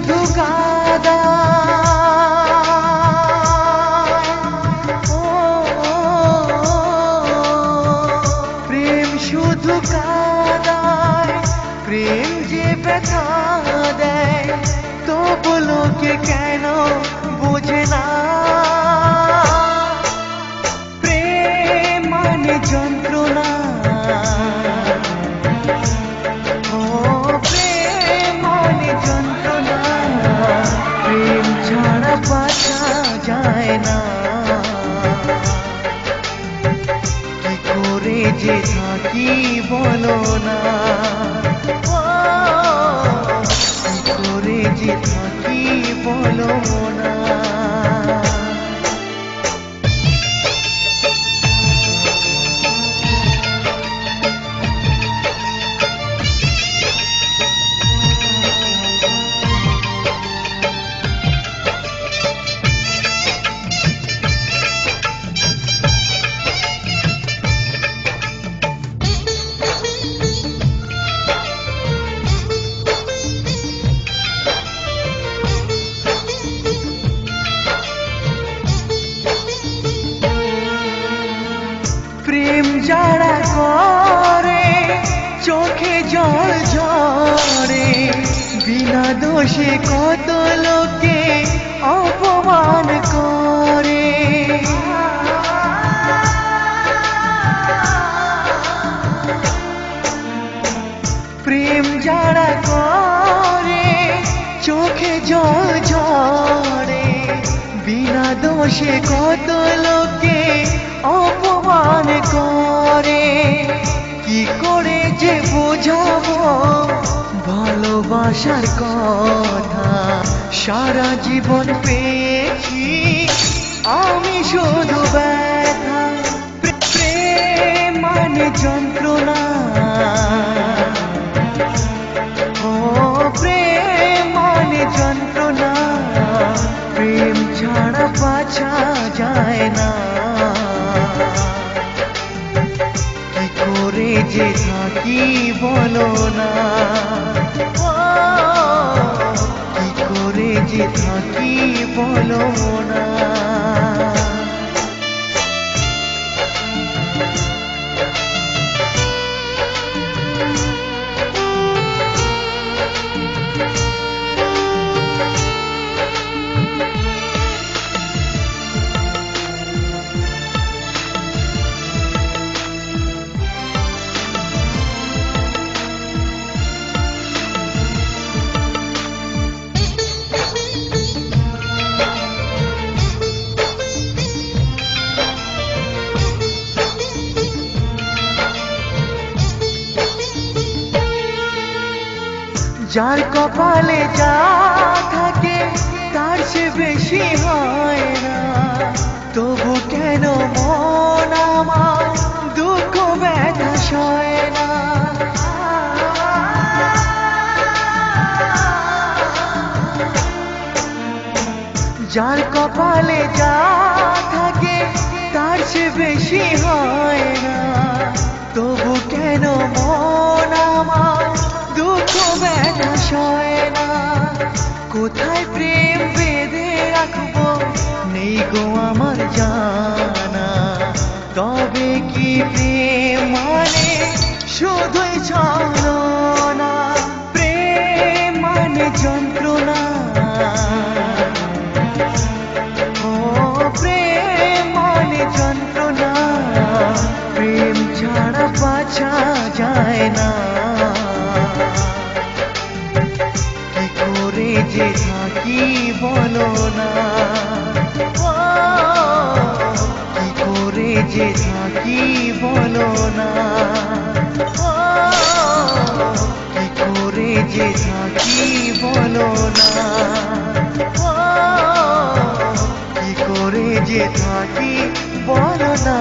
শুধু কাঁদায়, ও প্রেম শুধু কাঁদায়, প্রেম যে ব্যথা দেয়, তবু লোকে কেন বোঝে না। প্রেম মানে যন্ত্রণা, ও প্রেম মানে যন্ত্রণা, প্রেম ছাড়া বাঁচা যায় না। কি করে যে থাকি বলো না, ও কি করে যে থাকি বলো না। প্রেম যারা করে চোখে জল ঝরে, বিনা দোষে কত লোকে অপমান করে। প্রেম যারা করে চোখে জল ঝরে, বিনা দোষে কত লোকে অপমান করে। কি করে যে বোঝাবো ভালোবাসার কথা, সারা জীবন পেয়েছি আমি শুধু ব্যথা। প্রেম মানে যন্ত্রণা, ও প্রেম মানে যন্ত্রণা, প্রেম ছাড়া বাঁচা যায় না। কি করে যে থাকি বলো না, ও কি করে যে থাকি বলো না। যার কপালে যা থাকে তার সে বেশি হয় না, তবু কেন মন আমার দুঃখ ব্যথা সয় না। যার কপালে যা থাকে তার সে বেশি হয় না, তবু কেন মন আমার দুঃখ ব্যথা সয় না। কোথায় প্রেম বেঁধে রাখবো নেই গো আমার জানা, তবে কি প্রেম মানে শুধুই ছলনা। প্রেম মানে যন্ত্রণা, ও প্রেম মানে যন্ত্রণা, প্রেম ছাড়া বাঁচা যায় না। কি করে যে থাকি বলো না, ও কি করে যে থাকি বলো না, ও কি করে যে থাকি বলো না, ও কি করে যে থাকি বলো না।